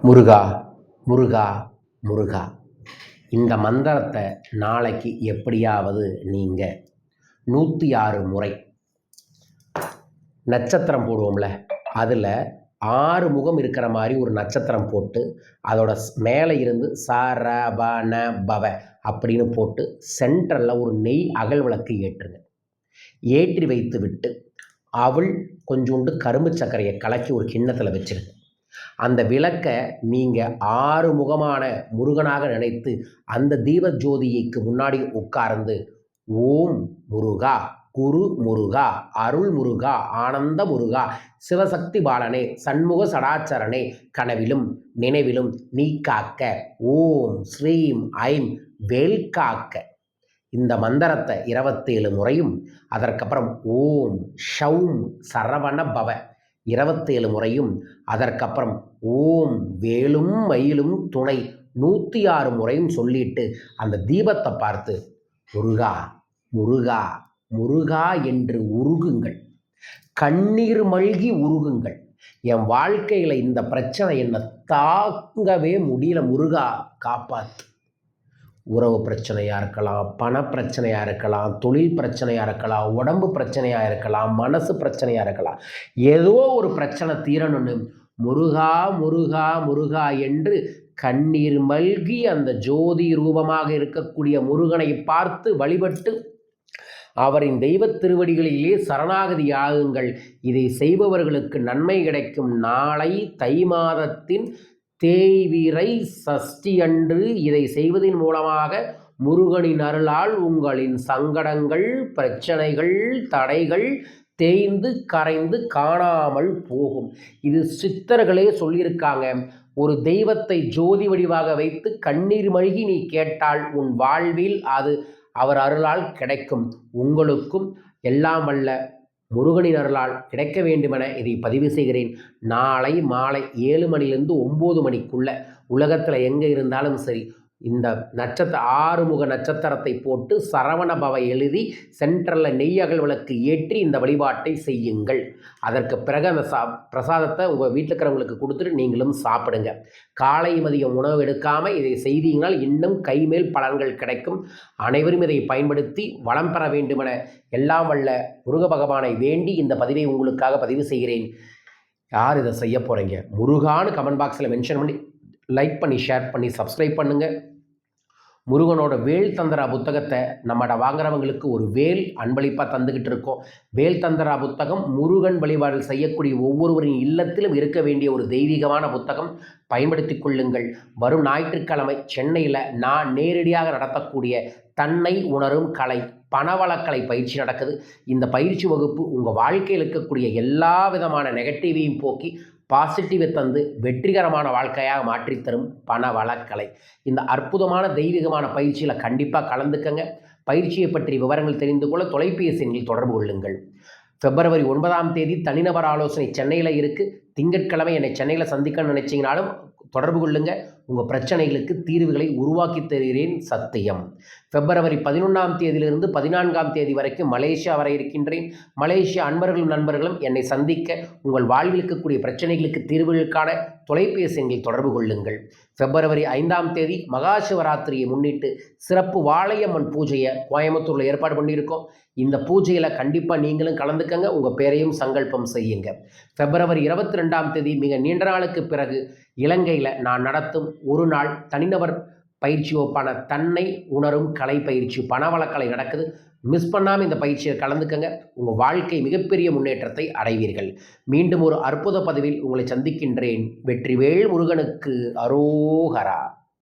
முருகா முருகா முருகா. இந்த மந்திரத்தை நாளைக்கு எப்படியாவது நீங்கள் 106 முறை நட்சத்திரம் போடுவோம்ல, அதில் 6 முகம் இருக்கிற மாதிரி ஒரு நட்சத்திரம் போட்டு அதோட மேலே இருந்து சரவண பவ அப்படின்னு போட்டு சென்ட்ரலில் ஒரு நெய் அகல் விளக்கு ஏற்றுங்க. ஏற்றி வைத்து விட்டு அவள் கொஞ்சோண்டு கரும்பு சர்க்கரையை கலக்கி ஒரு கிண்ணத்தில் வச்சிருங்க. அந்த விளக்கை நீங்கள் 6 முகமான முருகனாக நினைத்து அந்த தீப ஜோதிக்கு முன்னாடி உட்கார்ந்து ஓம் முருகா, குரு முருகா, அருள் முருகா, ஆனந்த முருகா, சிவசக்தி பாலனே, சண்முக சடாச்சரணே, கனவிலும் நினைவிலும் நீ காக்க, ஓம் ஸ்ரீம் ஐம் வேல் காக்க. இந்த மந்திரத்தை 27 முறையும், அதற்கப்புறம் ஓம் ஷௌம் சரவண பவ 27 முறையும், அதற்கப்புறம் ஓம் வேலும் மயிலும் துணை 106 முறையும் சொல்லிட்டு அந்த தீபத்தை பார்த்து முருகா முருகா முருகா என்று உருகுங்கள். கண்ணீர் மல்கி உருகுங்கள். என் வாழ்க்கையில் இந்த பிரச்சனை என்னை தாங்கவே முடியல, முருகா காப்பாத்து. உறவு பிரச்சனையாக இருக்கலாம், பண பிரச்சனையாக இருக்கலாம், தொழில் பிரச்சனையாக இருக்கலாம், உடம்பு பிரச்சனையாக இருக்கலாம், மனசு பிரச்சனையாக இருக்கலாம். ஏதோ ஒரு பிரச்சனை தீரணும்னு முருகா முருகா முருகா என்று கண்ணீர் மல்கி அந்த ஜோதி ரூபமாக இருக்கக்கூடிய முருகனை பார்த்து வழிபட்டு அவரின் தெய்வ திருவடிகளிலே சரணாகதி ஆகுங்கள். இதை செய்பவர்களுக்கு நன்மை கிடைக்கும். நாளை தை மாதத்தின் தேய்பிறை சஷ்டி அன்று இதை செய்வதன் மூலமாக முருகனின் அருளால் உங்களின் சங்கடங்கள், பிரச்சனைகள், தடைகள் தேய்ந்து கரைந்து காணாமல் போகும். இது சித்தர்களே சொல்லியிருக்காங்க. ஒரு தெய்வத்தை ஜோதி வடிவாக வைத்து கண்ணீர் மல்கி நீ கேட்டால் உன் வாழ்வில் அது அவர் அருளால் கிடைக்கும். உங்களுக்கும் எல்லாம் வல்ல முருகனின் அருளால் கிடைக்க வேண்டுமென இதை பதிவு செய்கிறேன். நாளை மாலை 7 மணிலிருந்து 9 மணிக்குள்ள உலகத்தில் எங்கே இருந்தாலும் சரி, இந்த 6 முக நட்சத்திரத்தை போட்டு சரவண பவ எழுதி சென்ட்ரலில் நெய்யகல் விளக்கு ஏற்றி இந்த வழிபாட்டை செய்யுங்கள். அதற்கு பிறகு அந்த பிரசாதத்தை உங்கள் வீட்டில் இருக்கிறவங்களுக்கு கொடுத்துட்டு நீங்களும் சாப்பிடுங்க. காலை மதியம் உணவு எடுக்காமல் இதை செய்தீங்கனால் இன்னும் கைமேல் பலன்கள் கிடைக்கும். அனைவரும் இதை பயன்படுத்தி வளம் பெற வேண்டுமென எல்லாம் வல்ல முருக பகவானை வேண்டி இந்த பதிவை உங்களுக்காக பதிவு செய்கிறேன். யார் இதை செய்ய போகிறீங்க? முருகான்னு கமெண்ட் பாக்ஸில் மென்ஷன் பண்ணி லைக் பண்ணி ஷேர் பண்ணி சப்ஸ்கிரைப் பண்ணுங்கள். முருகனோட வேல் தந்திரா புத்தகத்தை நம்மட வாங்குறவங்களுக்கு ஒரு வேல் அன்பளிப்பாக தந்துக்கிட்டு இருக்கோம். வேல் தந்திரா புத்தகம் முருகன் வழிபாடு செய்யக்கூடிய ஒவ்வொருவரின் இல்லத்திலும் இருக்க வேண்டிய ஒரு தெய்வீகமான புத்தகம். பயன்படுத்தி கொள்ளுங்கள். வரும் ஞாயிற்றுக்கிழமை சென்னையில் நான் நேரடியாக நடத்தக்கூடிய தன்னை உணரும் கலை பணவளக்கலை பயிற்சி நடக்குது. இந்த பயிற்சி வகுப்பு உங்கள் வாழ்க்கையில் இருக்கக்கூடிய எல்லா விதமான நெகட்டிவையும் போக்கி பாசிட்டிவை தந்து வெற்றிகரமான வாழ்க்கையாக மாற்றித்தரும் பணவளக்கலை. இந்த அற்புதமான தெய்வீகமான பயிற்சியில் கண்டிப்பாக கலந்துக்கங்க. பயிற்சியை பற்றி விவரங்கள் தெரிந்து கொள்ள தொலைபேசி எண்ணில் தொடர்பு கொள்ளுங்கள். February 9ஆம் தேதி தனிநபர் ஆலோசனை சென்னையில் இருக்குது. திங்கட்கிழமை என்னை சென்னையில் சந்திக்கணும்னு நினச்சிங்கனாலும் தொடர்பு கொள்ளுங்க. உங்கள் பிரச்சனைகளுக்கு தீர்வுகளை உருவாக்கி தருகிறேன், சத்தியம். February 11ஆம் தேதியிலிருந்து 14ஆம் தேதி வரைக்கும் மலேசியா வர இருக்கின்றேன். மலேசியா அன்பர்களும் நண்பர்களும் என்னை சந்திக்க உங்கள் வாழ்வில் இருக்கக்கூடிய பிரச்சனைகளுக்கு தீர்வுகளுக்கான தொலைபேசி எண்ணில் தொடர்பு கொள்ளுங்கள். February 5ஆம் தேதி மகா சிவராத்திரியை முன்னிட்டு சிறப்பு வாழையம்மன் பூஜையை கோயம்புத்தூரில் ஏற்பாடு பண்ணியிருக்கோம். இந்த பூஜையில் கண்டிப்பாக நீங்களும் கலந்துக்கங்க. உங்கள் பேரையும் சங்கல்பம் செய்யுங்க. February 22ஆம் தேதி மிக நீண்ட நாளுக்கு பிறகு இலங்கையில் நான் நடத்தும் ஒரு நாள் தனிநபர் பயிற்சி வகுப்பான தன்னை உணரும் கலை பயிற்சி பணவளக்கலை நடக்குது. மிஸ் பண்ணாமல் இந்த பயிற்சியை கலந்துக்கங்க. உங்கள் வாழ்க்கை மிகப்பெரிய முன்னேற்றத்தை அடைவீர்கள். மீண்டும் ஒரு அற்புத பதிவில் உங்களை சந்திக்கின்றேன். வெற்றிவேல் முருகனுக்கு அரோகரா.